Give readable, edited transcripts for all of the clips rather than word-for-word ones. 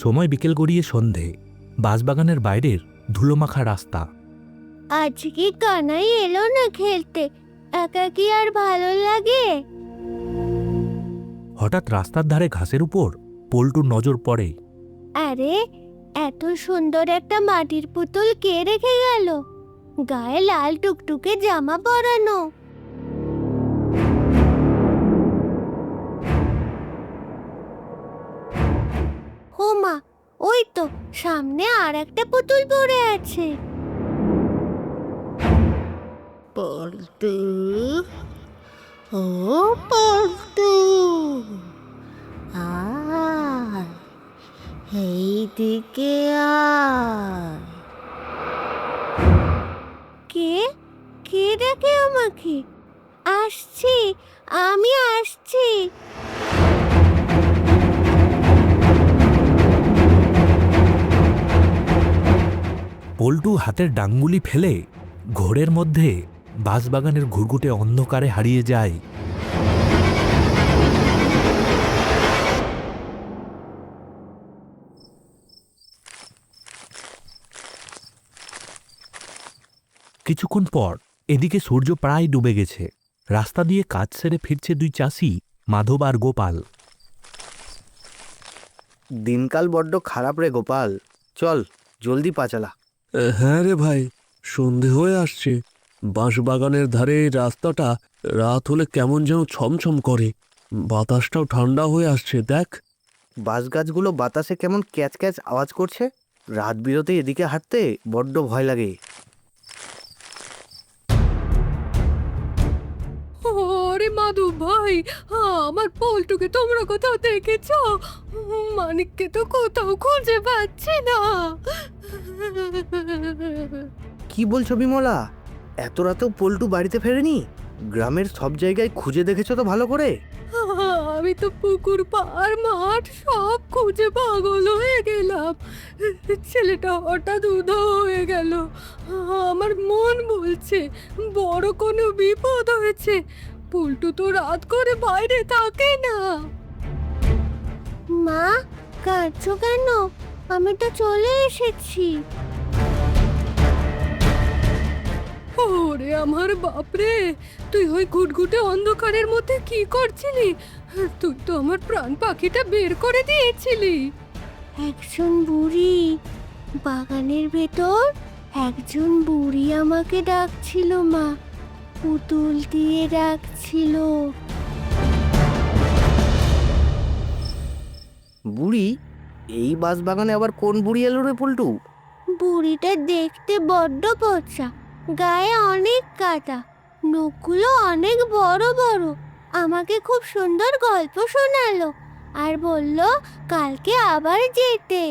সময় বিকেল গড়িয়ে সন্ধে। বাঁশবাগানের বাইরের ধুলোমাখা রাস্তা। আজকে কানাই এলো না খেলতে, একা কি আর ভালো লাগে? হঠাৎ রাস্তার ধারে ঘাসের উপর পল্টুর নজর পড়ে। আরে, এত সুন্দর একটা মাটির পুতুল কে রেখে গেল? গায়ে লাল টুকটুকে জামা পরানো। হোমা, ওই তো সামনে আর একটা পুতুল পড়ে আছে। পল্টু, ও পল্টু, আয় এইদিকে আয়। কে কে ডাকে আমাকে? আসছি, আমি আসছি। পল্টু হাতের ডাঙ্গুলি ফেলে ঘোরের মধ্যে বাঁশবাগানের ঘুরঘুটে অন্ধকারে হারিয়ে যায়। কিছুক্ষণ পর এদিকে সূর্য প্রায় ডুবে গেছে। রাস্তা দিয়ে কাজ সেরে ফিরছে দুই চাষি, মাধব আর গোপাল। দিনকাল বড্ড খারাপ রে গোপাল, চল জলদি পা চালা। হ্যাঁ রে ভাই, সন্ধে হয়ে আসছে। বাঁশবাগানের ধারে এই রাস্তাটা রাত হলে কেমন যেন ছমছম করে। বাতাসটাও ঠান্ডা হয়ে আসছে, দেখ। বাঁশ গাছগুলো বাতাসে কেমন ক্যাচ ক্যাচ আওয়াজ করছে। রাত বিরতে এদিকে হাঁটতে বড্ড ভয় লাগে। ওরে মাধব ভাই, আমার পল্টুকে তোমরা কোথাও দেখেছ? মানিককে তো কোথাও খুঁজে পাচ্ছি না। কি বলছো বিমলা? এত রাতেও পল্টু বাড়িতে ফেরেনি? গ্রামের সব জায়গায় খুঁজে দেখেছো তো ভালো করে? আমি তো পুকুর পাড় মাঠ সব খুঁজে পাগল হয়ে গেলাম। ছেলেটা হঠাৎ উধাও হয়ে গেল। আমার মন বলছে বড় কোনো বিপদ হয়েছে। পল্টু তো রাত করে বাইরে থাকে না। মা, কাঁদছো কেন? আমি তো চলে এসেছি। ওরে আমার বাপরে, তুই ওই ঘুটঘুটে অন্ধকারের মধ্যে কি করছিলি? তুই তো আমার প্রাণ পাখিটা বের করে দিয়েছিলি। একজন বুড়ি, বাগানের ভেতর একজন বুড়ি আমাকে ডাকছিল মা, পুতুল দিয়ে ডাকছিল। বুড়ি? এই বাঁশবাগানে আবার কোন বুড়ি এলো রে পল্টু? বুড়িটা দেখতে বড্ড পচা, গায়ে অনেক কাটা, নখগুলো অনেক বড় বড়। আমাকে খুব সুন্দর গল্প শোনালো আর বলল কালকে আবার যেতে।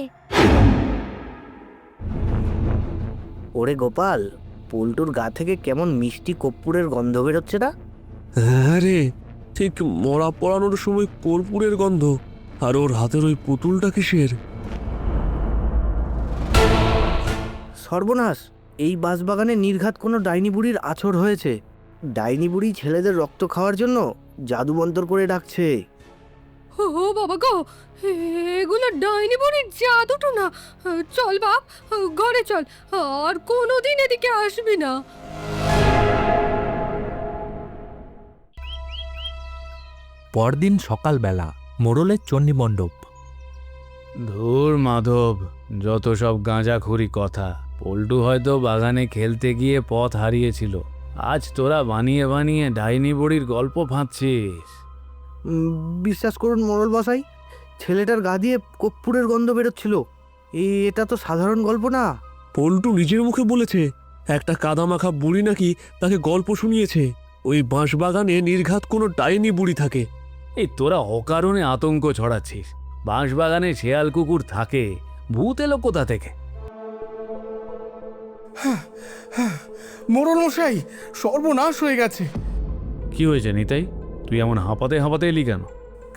ওরে গোপাল, পল্টুর গা থেকে কেমন মিষ্টি কর্পূরের গন্ধ বেরোচ্ছে না? হ্যাঁ রে, ঠিক মরা পড়ানোর সময় কর্পূরের গন্ধ। আর ওর হাতের ওই পুতুলটা কিসের? সর্বনাশ! এই বাঁশবাগানে নির্ঘাত কোনো ডাইনি বুড়ির আছর হয়েছে। ডাইনি বুড়ি ছেলেদের রক্ত খাওয়ার জন্য জাদুমন্তর করে ডাকছে। ও বাবা গো, এগুলো ডাইনি বুড়ির জাদুটো না। চল বাপ, ঘরে চল, আর কোনোদিন এদিকে আসবি না। পরদিন সকালবেলা মোড়লের চণ্ডীমণ্ডপ। ধুর মাধব, যত সব গাঁজাখুরি কথা। পল্টু হয়তো বাগানে খেলতে গিয়ে পথ হারিয়েছিল। আজ তোরা বানিয়ে বানিয়ে ডাইনি বুড়ির গল্প ফাঁদছিস। বিশ্বাস করুন মোড়ল মশাই, ছেলেটার গা দিয়ে কর্পূরের গন্ধ বেরোচ্ছিল। এটা তো সাধারণ গল্প না। পল্টু নিজের মুখে বলেছে একটা কাদামাখা বুড়ি নাকি তাকে গল্প শুনিয়েছে। ওই বাঁশবাগানে নির্ঘাত কোনো ডাইনি বুড়ি থাকে। এই তোরা অকারণে আতঙ্ক ছড়াচ্ছিস। বাঁশবাগানে শেয়াল কুকুর থাকে, ভূত এলো কোথা থেকে? মোড়ল মশাই, সর্বনাশ হয়ে গেছে। কি হয়েছে নিতাই? তুই এমন হাঁপাতে হাঁপাতে এলি কেন?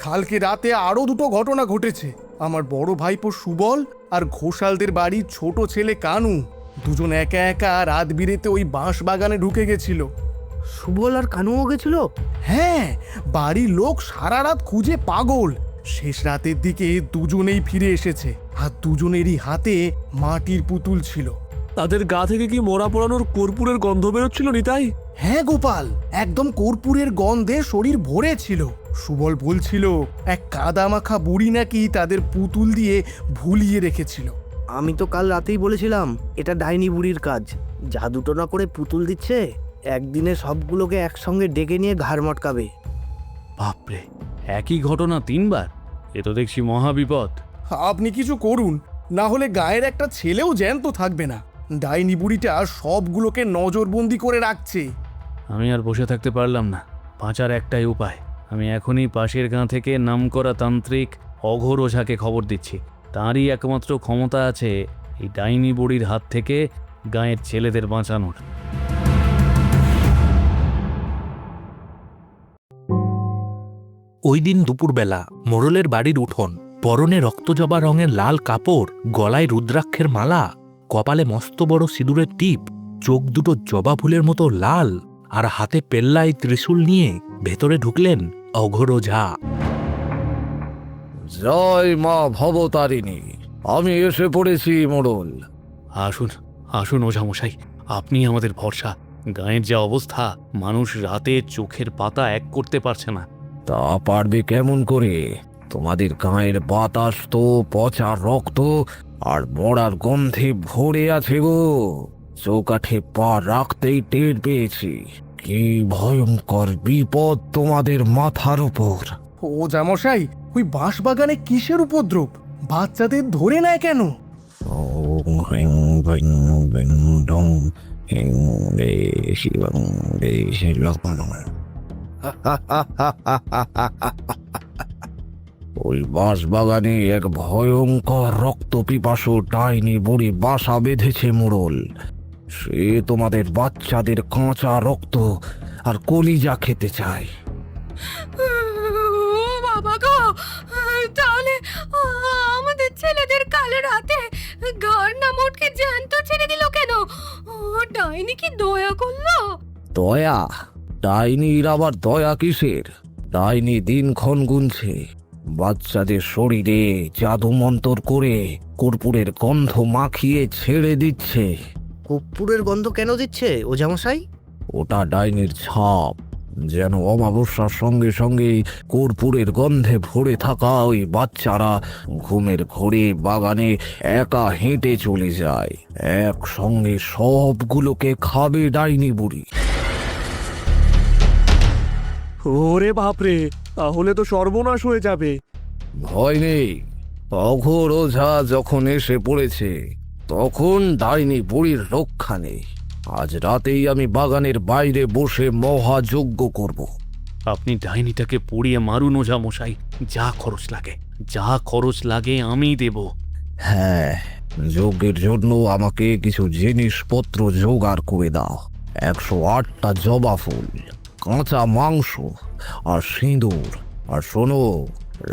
কালকে রাতে আরো দুটো ঘটনা ঘটেছে। আমার বড় ভাইপো সুবল আর ঘোষালদের বাড়ির ছোট ছেলে কানু, দুজন একা একা রাত বিরেতে ওই বাঁশ বাগানে ঢুকে গেছিল। সুবল আর কানুও গেছিল? হ্যাঁ, বাড়ির লোক সারা রাত খুঁজে পাগল। শেষ রাতের দিকে দুজনেই ফিরে এসেছে, আর দুজনেরই হাতে মাটির পুতুল ছিল। তাদের গা থেকে কি মরা পোড়ানোর কর্পূরের গন্ধ বেরোচ্ছিল নিতাই? হ্যাঁ গোপাল, একদম কর্পূরের গন্ধে শরীর ভরে ছিল। সুবল বলছিল এক কাদামাখা বুড়ি নাকি তাদের পুতুল দিয়ে ভুলিয়ে রেখেছিল। আমি তো কাল রাতেই বলেছিলাম এটা ডাইনি বুড়ির কাজ। জাদুটোনা করে পুতুল দিচ্ছে, একদিনে সবগুলোকে একসঙ্গে ডেকে নিয়ে ঘাড় মটকাবে। বাপরে, একই ঘটনা 3 বার? এ তো দেখছি মহাবিপদ। আপনি কিছু করুন, না হলে গায়ের একটা ছেলেও জ্যান্ত থাকবে না। ডাইনি বুড়িটা সবগুলোকে নজরবন্দি করে রাখছে। আমি আর বসে থাকতে পারলাম না। বাঁচার একটাই উপায়। আমি এখনই পাশের গাঁ থেকে নামকরা তান্ত্রিক অঘোর ওঝাকে খবর দিচ্ছি। তাঁরই একমাত্র ক্ষমতা আছে এই ডাইনি বুড়ির হাত থেকে গাঁয়ের ছেলেদের বাঁচানোর। ওই দিন দুপুরবেলা মোড়লের বাড়ির উঠোন, পরনে রক্তজবা রঙের লাল কাপড়, গলায় রুদ্রাক্ষের মালা, কপালে মস্ত বড় সিঁদুরের টিপ, চোখ দুটো জবা ফুলের মতো লাল, আর হাতে পেল্লায় ত্রিশূল নিয়ে ভেতরে ঢুকলেন অঘোর ওঝা। জয় মা ভবতারিণী, আমি এসে পড়েছি মোড়ল। আসুন আসুন ওঝামশাই, আপনি আমাদের ভরসা। গাঁয়ের যা অবস্থা, মানুষ রাতে চোখের পাতা এক করতে পারছে না। তা পারবে কেমন করে? তোমাদের গায়ের বাতাস তো পচা রক্ত আর মরার গন্ধে ভরে আছে গো। চৌকাঠে পা রাখতেই টের পেয়েছি কি ভয়ঙ্কর বিপদ তোমাদের মাথার উপর। ও জামশাই, ওই বাঁশবাগানে কিসের উপদ্রব? বাচ্চাদের ধরে নেয় কেন? ওং হ্রিং হ্রিং হ্রিং ডং হিং রে শিবং রে শিলং। ওই বাঁশবাগানে এক ভয়ঙ্কর রক্ত পিপাসু ডাইনি বুড়ি বাসা বেঁধেছে মোড়ল। সে তোমাদের বাচ্চাদের কাঁচা রক্ত আর কলিজা খেতে চায়। ও বাবা গো, তাহলে আমাদের ছেলেদের কাল রাতে ঘর না মোটকে জ্যান্ত ছেড়ে দিল কেন? ও ডাইনি কি দয়া করলো? দয়া? ডাইনির আবার দয়া কিসের? ডাইনি দিনক্ষণ গুনছে। বাচ্চাদের শরীরে জাদু মন্তর করে কর্পূরের গন্ধ মাখিয়ে ছেড়ে দিচ্ছে। কর্পূরের গন্ধ কেন দিচ্ছে ওঝামশাই? ওটা ডাইনির ছাপ, যেন অমাবস্যার সঙ্গে সঙ্গে কর্পূরের গন্ধে ভরে থাকা ওই বাচ্চারা ঘুমের ঘোরে বাগানে একা হেঁটে চলে যায়। একসঙ্গে সবগুলোকে খাবে ডাইনি বুড়ি। ওরে বাপরে, তাহলে তো সর্বনাশ হয়ে যাবে। ভয় নেই, অঘোর ওঝা যখন এসে পড়েছে তখন ডাইনি বুড়ির রক্ষা নেই। আজ রাতেই আমি বাগানের বাইরে বসে মহাযজ্ঞ করব। আপনি ডাইনিটাকে পুড়িয়ে মারুন ওঝামশাই, যা খরচ লাগে, যা খরচ লাগে আমি দেব। হ্যাঁ, যজ্ঞের জন্য আমাকে কিছু জিনিসপত্র জোগাড় করে দাও। 108টা জবা ফুল, কাঁচা মাংস আর সিঁদুর। আর শোনো,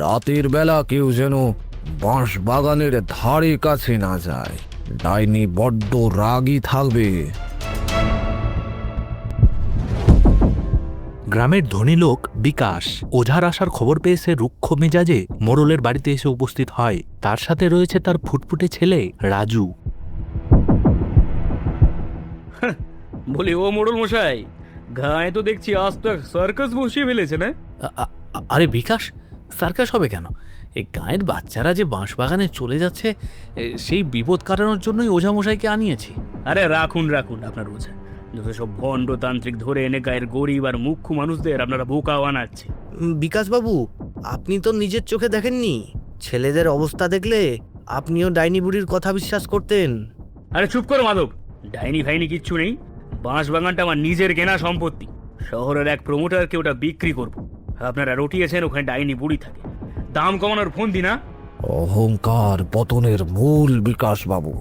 রাতের বেলা কেউ যেন বাঁশ বাগানের ধারে কাছে না যায়। ডাইনি বড্ড রাগী থাকবে। গ্রামের ধনী লোক বিকাশ ওঝার আসার খবর পেয়ে সে রুক্ষ মেজাজে মোড়লের বাড়িতে এসে উপস্থিত হয়। তার সাথে রয়েছে তার ফুটফুটে ছেলে রাজু। বলি, ও মোড়ল মশাই, গায়ে তো দেখছি আজ তো সার্কাস বসিয়ে ফেলেছে না? আরে বিকাশ, সার্কাস হবে কেন? এই গাঁয়ের বাচ্চারা যে বাঁশবাগানে চলে যাচ্ছে, সেই বিপদ কাটানোর জন্যই ওঝামশাইকে আনিয়েছি। আরে রাখুন রাখুন আপনার ওঝা। যত সব ভণ্ড তান্ত্রিক ধরে এনে গায়ের গরিব আর মুখ্য মানুষদের আপনারা বোকা বানাচ্ছে। বিকাশবাবু, আপনি তো নিজের চোখে দেখেননি। ছেলেদের অবস্থা দেখলে আপনিও ডাইনি বুড়ির কথা বিশ্বাস করতেন। আরে চুপ করো মাধব, ডাইনি ফাইনি কিচ্ছু নেই। বাঁশবাগানটা আমার নিজের কেনা সম্পত্তি। শহরের এক প্রমোটারকে ওটা বিক্রি করব। আপনারা রটিয়েছেন ওখানে ডাইনি বুড়ি থাকে, দাম কমানোর ফন্দি না? অহংকার পতনের মূল বিকাশ বাবু।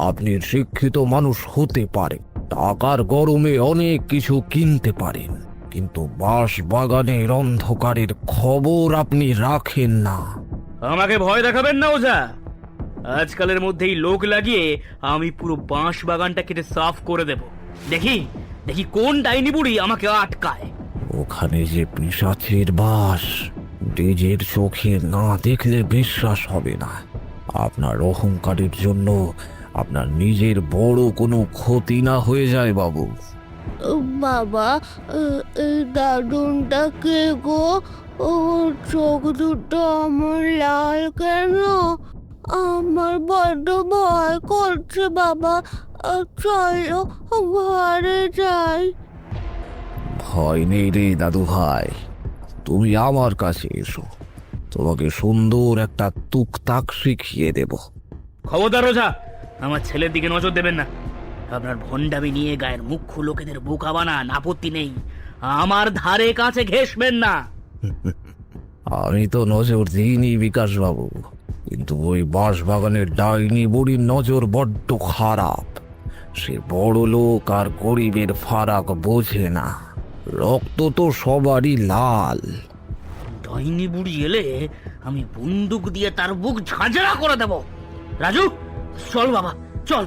আপনি শিক্ষিত মানুষ হতে পারেন, টাকার গরমে অনেক কিছু কিনতে পারেন, কিন্তু বাঁশ বাগানের অন্ধকারের খবর আপনি রাখেন না। আমাকে ভয় দেখাবেন না ওঝা। আজকালের মধ্যেই লোক লাগিয়ে আমি পুরো বাঁশ বাগানটা কেটে সাফ করে দেব। দেখি দেখি কোন ডাইনি বুড়ি আমাকে আটকায়। ওখানে যে পিশাচের বাস, নিজের চোখে না দেখলে বিশ্বাস হবে না। আপনার অহংকারের জন্য আপনার নিজের বড় কোনো ক্ষতি না হয়ে যায় বাবু। বাবা, দাদুনটা কে গো? ও চোখ দুটো আমার লাল কেন? আমার বড্ড ভয় করছে বাবা। চলো ঘরে যাই। ভয় নেই রে দাদু ভাই, তুমি আমার কাছে এসো, তোমাকে সুন্দর একটা তুকতাক শিখিয়ে দেব। খবরদার ওঝা, আমার ছেলের দিকে নজর দেবেন না। আপনার ভণ্ডামি নিয়ে গায়ের মুখ্য লোকেদের বোকা বানান, আপত্তি নেই। আমার ধারে কাছে ঘেঁষবেন না। আমি তো নজর দিইনি বিকাশ বাবু, কিন্তু ওই বাঁশবাগানের ডাইনি বুড়ির নজর বড্ড খারাপ। সে বড় লোক আর গরিবের ফারাক বোঝে না। রক্ত তো সবারই লাল। ডাইনি বুড়ি এলে আমি বন্দুক দিয়ে তার বুক ঝাঁঝরা করে দেব। রাজু, চল বাবা, চল।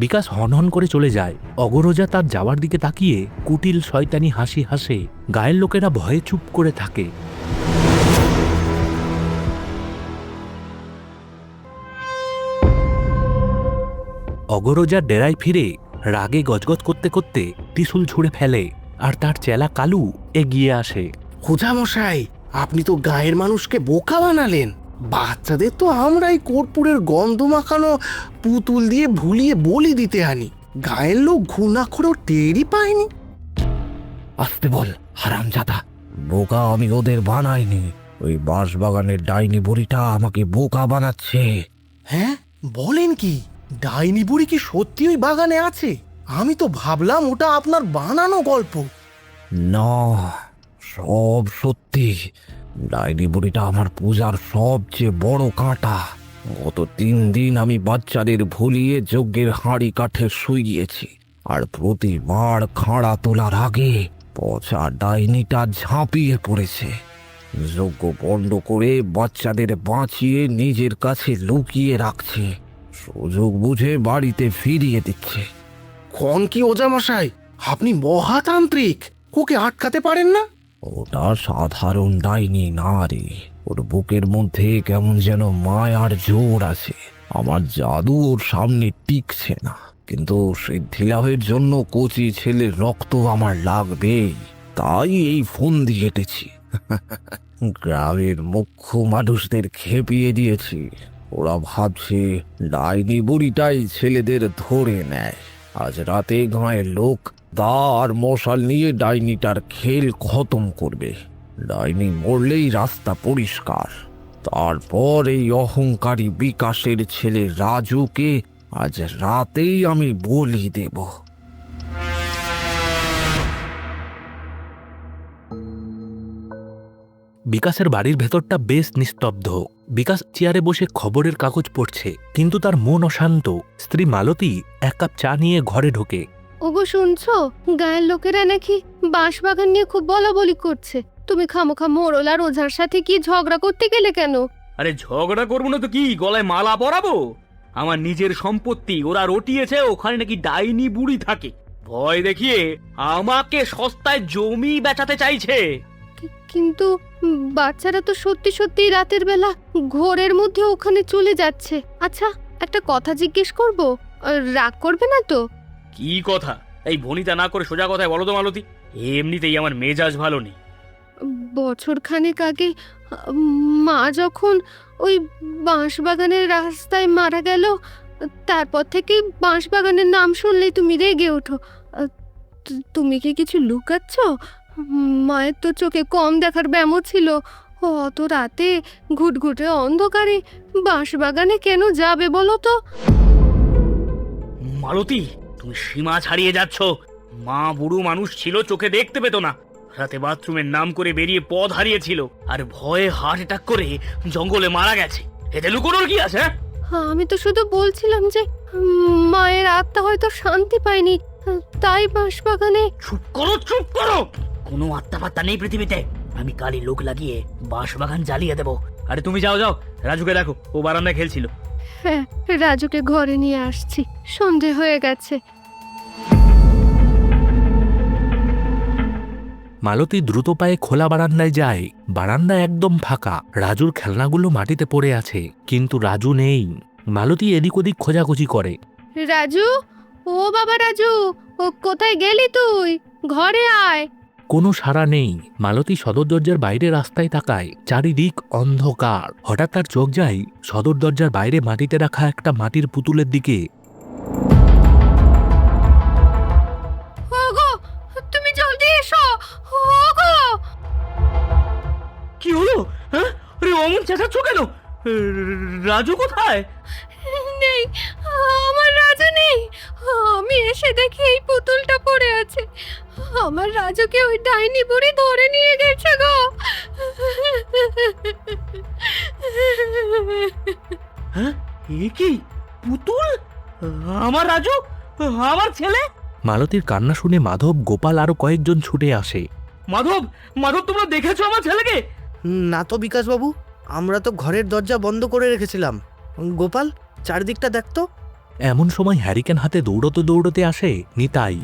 বিকাশ হনহন করে চলে যায়। অগরজা তার যাওয়ার দিকে তাকিয়ে কুটিল শয়তানি হাসি হাসে। গায়ের লোকেরা ভয়ে চুপ করে থাকে। অগরজার ডেরায় ফিরে রাগে গজগজ করতে করতে ত্রিশূল ছুঁড়ে ফেলে, আর তার চেলা কালু এগিয়ে আসে। মশাই, আপনি তো গায়ের মানুষকে বোকা বানালেন। বাচ্চাদের তো আমরাই কর্পূরের গন্ধ মাখানো পুতুল দিয়ে ভুলিয়ে বলি দিতে আনি। গায়ের লোক ঘুণাক্ষরেও টেরই পায়নি। আসতে বল হারামজাদা, বোকা আমি ওদের বানাইনি। ওই বাঁশবাগানের ডাইনি বুড়িটা আমাকে বোকা বানাচ্ছে। হ্যাঁ, বলেন কি? ডাইনি বুড়ি কি সত্যি ওই বাগানে আছে? আমি তো ভাবলাম ওটা আপনার বানানো গল্প। না, সব সত্যি। ডাইনি বুড়িটা আমার পূজার সবচেয়ে বড় কাঁটা। গত 3 দিন আমি বাচ্চাদের ভুলিয়ে যজ্ঞের হাঁড়ি কাঠে শুইয়েছি, আর প্রতিবার খাঁড়া তোলার আগে পচা ডাইনিটা ঝাঁপিয়ে পড়েছে। যজ্ঞ বন্ধ করে বাচ্চাদের বাঁচিয়ে নিজের কাছে লুকিয়ে রাখছে, সুযোগ বুঝে বাড়িতে ফিরিয়ে দিচ্ছে। ক্ষণ কি ওজা মশাই, আপনি মহাতান্ত্রিক, ওকে আটকাতে পারেন না? ওটা সাধারণ ডাইনি না রে, ওর বুকের মধ্যে কেমন যেন মায়ার জোর আছে। আমার জাদু ওর সামনে টিকছে না, কিন্তু সিদ্ধি লাভের জন্য কচি ছেলের রক্ত আমার লাগবেই, তাই এই ফোন দিয়ে এঁটেছি। গ্রামের মুখ্য মানুষদের খেপিয়ে দিয়েছি। ওরা ভাবছে ডাইনি বুড়িটাই ছেলেদের ধরে নেয়। আজ রাতে গাঁয়ের লোক দা আর মশাল নিয়ে ডাইনিটার খেল খতম করবে। ডাইনি মরলেই রাস্তা পরিষ্কার। তারপর এই অহংকারী বিকাশের ছেলে রাজুকে আজ রাতেই আমি বলি দেব। বিকাশের বাড়ির ভেতরটা বেশ নিস্তব্ধ। বিকাশ চেয়ারে বসে খবরের কাগজ পড়ছে, কিন্তু তার মন অশান্ত। স্ত্রী মালতী 1 কাপ চা নিয়ে ঘরে ঢোকে। ওগো শুনছো, গায়ের লোকেরা নাকি বাঁশবাগান নিয়ে খুব বলাবলি করছে। তুমি খামোখা মোড়ল আর ওঝার সাথে কি ঝগড়া করতে গেলে কেন? আরে ঝগড়া করবো না তো কি, গলায় মালা পরাবো? আমার নিজের সম্পত্তি ওরা রটিয়েছে, ওখানে নাকি ডাইনি বুড়ি থাকে। ভয় দেখিয়ে আমাকে সস্তায় জমি বেচাতে চাইছে। কিন্তু বাচ্চারা তো সত্যি সত্যি রাতের বেলা ঘোরের মধ্যে ওখানে চলে যাচ্ছে। আচ্ছা, একটা কথা জিজ্ঞেস করব, রাগ করবে না তো? কি কথা? এই ভনিতা না করে সোজা কথায় বলো তো মালতী। এমনিতেই আমার মেজাজ ভালো নেই। বছর খানেক আগে মা যখন ওই বাঁশবাগানের রাস্তায় মারা গেল, তারপর থেকেই বাঁশবাগানের নাম শুনলেই তুমি রেগে ওঠো। তুমি কি কিছু লুকাচ্ছ? মায়ের তো চোখে কম দেখার ব্যামো ছিল। অত রাতে ঘুটঘুটে অন্ধকারে বাঁশবাগানে কেন যাবে বলো তো? মালতী, তুমি সীমা ছাড়িয়ে যাচ্ছ। মা বুড়ো মানুষ ছিল, চোখে দেখতে পেত না। রাতে বাথরুমের নাম করে বেরিয়ে পথ হারিয়েছিল, আর ভয়ে হার্ট অ্যাটাক করে জঙ্গলে মারা গেছে। এতে লুকোনোর কি আছে? আমি তো শুধু বলছিলাম যে মায়ের আত্মা হয়তো শান্তি পায়নি, তাই বাঁশবাগানে। চুপ করো, চুপ করো। কোনো আত্মা পাত্তা নেই পৃথিবীতে। আমি কালই লোক লাগিয়ে বাঁশবাগান জ্বালিয়ে দেবো। আরে তুমি যাও যাও, রাজুকে দেখো, ও বারান্দায় খেলছিল। হ্যাঁ, রাজুকে ঘরে নিয়ে আসছি, সন্ধে হয়ে গেছে। মালতী দ্রুত পায়ে খোলা বারান্দায় যায়। বারান্দা একদম ফাঁকা, রাজুর খেলনাগুলো মাটিতে পড়ে আছে, কিন্তু রাজু নেই। মালতী এদিক ওদিক খোঁজাখুঁজি করে। রাজু, ও বাবা রাজু, ও কোথায় গেলি তুই? ঘরে আয়। কোনো সাড়া নেই। মালতী সদর দরজার বাইরে রাস্তায় তাকায়, চারিদিক অন্ধকার। হঠাৎ তার চোখ যায় সদর দরজার বাইরে মাটিতে রাখা একটা মাটির পুতুলের দিকে। ওগো, তুমি জলদি এসো। ওগো, কি হলো? হ্যাঁ, আরে অমন চেঁচাচ্ছ কেন? রাজু কোথায়? নেই, আমার রাজু নেই। আমি এসে দেখি এই পুতুলটা পড়ে আছে। আমার রাজুকে ওই ডাইনি বুড়ি ধরে নিয়ে গেছে গো। হ্যাঁ, এ কি পুতুল? আমার রাজু, আমার ছেলে? মালতীর কান্না শুনে মাধব, গোপাল আরো কয়েকজন ছুটে আসে। মাধব, মাধব, তোমরা দেখেছো আমার ছেলেকে? না তো বিকাশবাবু, আমরা তো ঘরের দরজা বন্ধ করে রেখেছিলাম। গোপাল, চারদিকটা দেখতো। এমন সময় হ্যারিকেন হাতে দৌড়তে দৌড়তে আসে নিতাই।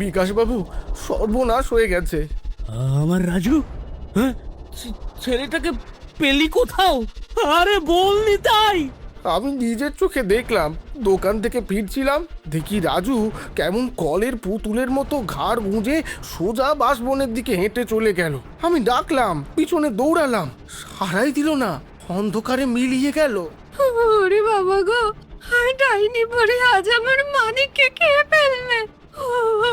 বিকাশবাবু, সর্বনাশ হয়ে গেছে। আমার রাজু? হ্যাঁ, ছেলেটাকে পেলি কোথাও? আরে বলনি তাই। আমি নিজের চোখে দেখলাম, দোকান থেকে ফিরছিলাম, দেখি রাজু কেমন কলের পুতুলের মতো ঘাড় গুঁজে সোজা বাঁশবনের দিকে হেঁটে চলে গেল। আমি ডাকলাম, পিছনে দৌড়ালাম, সারাই দিল না, অন্ধকারে মিলিয়ে গেল। ওরে বাবা গো, ডাইনি বুড়ি আজ আমার মানিককে খেয়ে ফেলবে।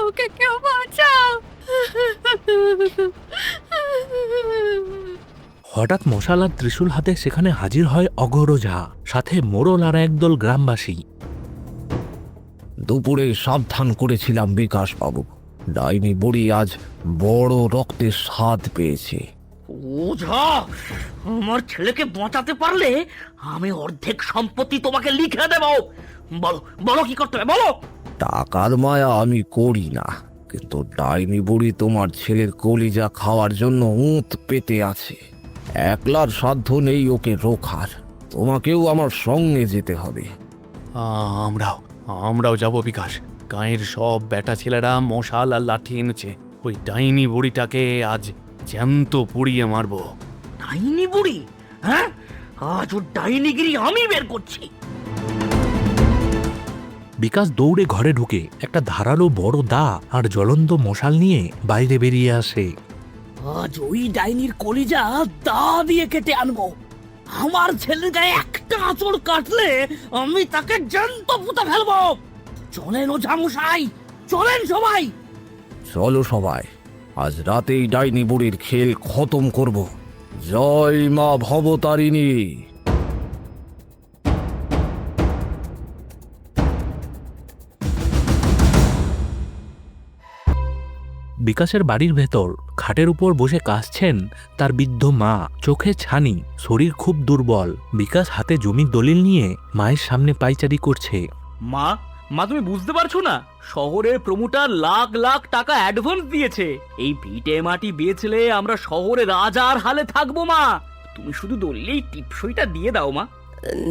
ওকে কেউ বাঁচাও। হঠাৎ মশাল আর ত্রিশূল হাতে সেখানে হাজির হয় অঘোরঝা, সাথে মোড়ল আর একদল গ্রামবাসী। দুপুরে সাবধান করেছিলাম বিকাশবাবু, ডাইনি বুড়ি আজ বড় রক্তের স্বাদ পেয়েছে। ওঝা, আমার ছেলেকে বাঁচাতে পারলে আমি অর্ধেক সম্পত্তি তোমাকে লিখে দেব। বলো, বলো কি করতে হবে, বলো। টাকার মায়া আমি করি না, কিন্তু ডাইনি বুড়ি তোমার ছেলের কলিজা খাওয়ার জন্য উঁত পেতে আছে। একলার সাধ্য নেই ওকে রোখার, তোমাকেও আমার সঙ্গে যেতে হবে। আমরাও যাব বিকাশ। গাঁয়ের সব বেটা ছেলেরা মশাল আর লাঠি এনেছে। ওই ডাইনি বুড়িটাকে আজ জ্যান্ত পুড়িয়ে মারবো। ডাইনি বুড়ি? হ্যাঁ, আজ ওর ডাইনিগিরি আমি বের করছি। বিকাশ দৌড়ে ঘরে ঢুকে একটা ধারালো বড় দা আর জ্বলন্ত মশাল নিয়ে বাইরে বেরিয়ে আসে। আজ ওই ডাইনির কলিজা দা দিয়ে কেটে আনবো। আমার ছেলের গায়ে একটা আঁচড় কাটলে আমি তাকে জ্যান্ত পুঁতে ফেলবো। চলেন ওঝা মশাই, চলেন সবাই। চলো সবাই, আজ রাতেই ডাইনি বুড়ির খেল খতম করব। জয় মা ভবতারিণী। বিকাশের বাড়ির ভেতর খাটের উপর বসে কাশছেন তার বৃদ্ধ মা, চোখে ছানি, শরীর খুব দুর্বল। বিকাশ হাতে জমির দলিল নিয়ে মায়ের সামনে পাইচারি করছে। মা, মা, তুমি বুঝতে পারছো না? শহরের প্রমোটার লাখ লাখ টাকা অ্যাডভান্স দিয়েছে। এই ভিটে মাটি বেচলে আমরা শহরে রাজার হালে থাকবো। মা, তুমি শুধু দলিলেই টিপসইটা দিয়ে দাও। মা,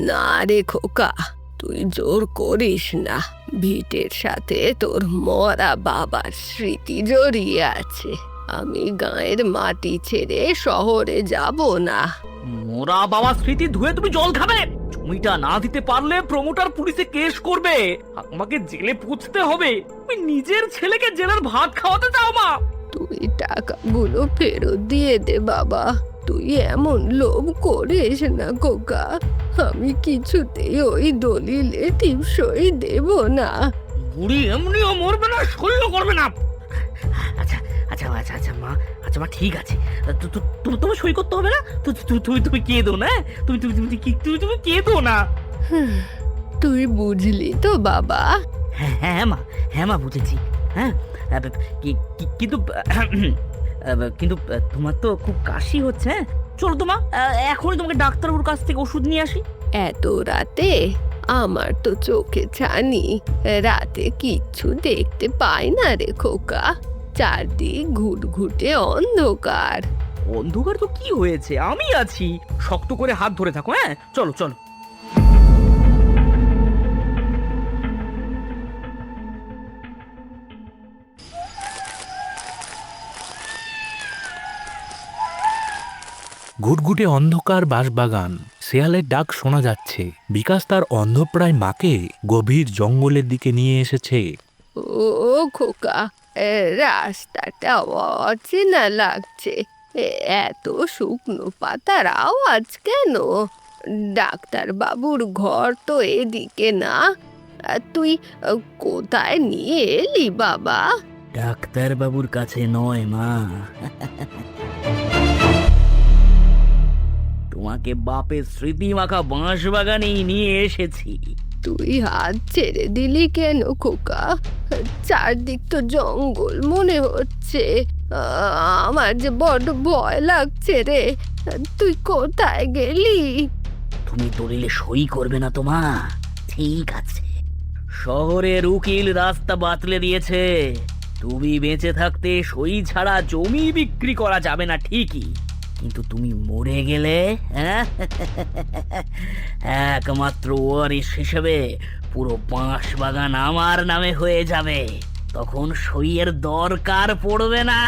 না রে খোকা, তুই জোর করিস না। ভিটের সাথে তোর মরা বাবার স্মৃতি জড়িয়ে আছে। আমি গাঁয়ের মাটি ছেড়ে শহরে যাব না। মোরা বাবা স্মৃতি ধুয়ে তুমি জল খাবে? জমিটা না দিতে পারলে প্রমোটার পুলিশে কেস করবে, আমাকে জেলে পুঁছতে হবে। তুমি নিজের ছেলেকে জেলের ভাত খাওয়াতে চাও? মা, তুই টাকাগুলো ফেরত দিয়ে দে বাবা। তুই এমন লোভ করিস না খোকা। আমি কিছুতেই ওই দলিলে টিপসই দেব না। বুড়ি এমনিও মরবে না, সহ্য করবে না। আচ্ছা আচ্ছা আচ্ছা আচ্ছা মা, আচ্ছা মা, ঠিক আছে। তোমার সই করতে হবে না। তুমি কেঁদো না। তুমি কেঁদো না। তুই বুঝলি তো বাবা? হ্যাঁ মা, হ্যাঁ মা, বুঝেছি। হ্যাঁ, কিন্তু কিন্তু তোমার তো খুব কাশি হচ্ছে। চলো তো মা, এখনই তোমাকে ডাক্তারবাবুর কাছ থেকে ওষুধ নিয়ে আসি। এত রাতে? আমার তো চোখে ছানি, রাতে কিচ্ছু দেখতে পাই না রে খোকা। চারদিক ঘুটঘুটে অন্ধকার। অন্ধকার তো কি হয়েছে, আমি আছি। শক্ত করে হাত ধরে থাকো। হ্যাঁ, চলো চলো। ঘুটঘুটে অন্ধকার বাঁশবাগান, শেয়ালের ডাক শোনা যাচ্ছে। বিকাশ তার অন্ধপ্রায় মাকে গভীর জঙ্গলের দিকে নিয়ে এসেছে। ও খোকা, রাস্তাটা অচেনা লাগছে। এত শুকনো পাতার আওয়াজ কেন? ডাক্তার বাবুর ঘর তো এদিকে না। তুই কোথায় নিয়ে এলি বাবা? ডাক্তার বাবুর কাছে নয় মা, তোমাকে বাপের স্মৃতি মাখা বাঁশ বাগানেই নিয়ে এসেছি। তুই হাত ছেড়ে দিলি কেন খোকা? চারদিক তো জঙ্গল মনে হচ্ছে। আমার যে বড্ড ভয় লাগছে রে। তুই কোথায় গেলি? তুমি দলিলে সই করবে না তো মা? ঠিক আছে, শহরের উকিল রাস্তা বাতলে দিয়েছে। তুমি বেঁচে থাকতে সই ছাড়া জমি বিক্রি করা যাবে না ঠিকই, কিন্তু তুমি মরে গেলে একমাত্র ওয়ারিশ হিসেবে পুরো বাঁশ বাগান আমার নামে হয়ে যাবে। তখন সইয়ের দরকার পড়বে না।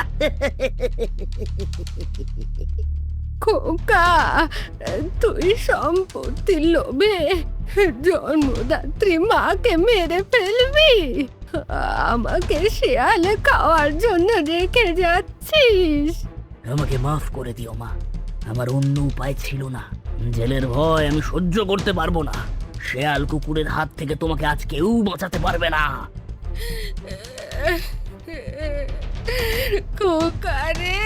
খোকা, তুই সম্পত্তির লোভে জন্মদাত্রী মাকে মেরে ফেলবি? আমাকে শেয়ালে খাওয়ার জন্য রেখে যাচ্ছিস? আমাকে মাফ করে দিও মা, আমার অন্য উপায় ছিল না। জেলের ভয় আমি সহ্য করতে পারবো না। শেয়াল কুকুরের হাত থেকে তোমাকে আজ কেউ বাঁচাতে পারবে না। খোকা রে,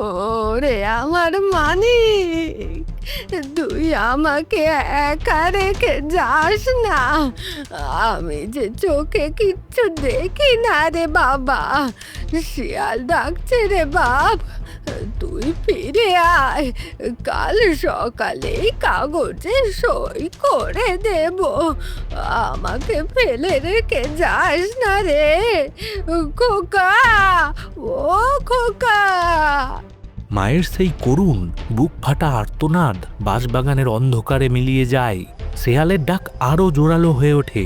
ওরে আমার মানিক, তুই আমাকে একা রেখে যাস না। আমি যে চোখে কিচ্ছু দেখি না রে বাবা। শিয়াল ডাকছে রে বাপ, তুই ফিরে আয়। কাল সকালে কাগজে সই করে দেব। আমাকে ফেলে রেখে যাস না রে খোকা, ও খোকা। মায়ের সেই করুণ বুক ফাটা আর্তনাদ বাঁশবাগানের অন্ধকারে মিলিয়ে যায়। শেয়ালের ডাক আরো জোরালো হয়ে ওঠে।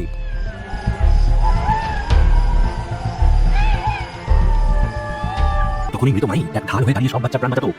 তখনই মৃত মাই এক ঢাল হয়ে দাঁড়িয়ে সব বাচ্চা প্রাণ বাঁচাতো।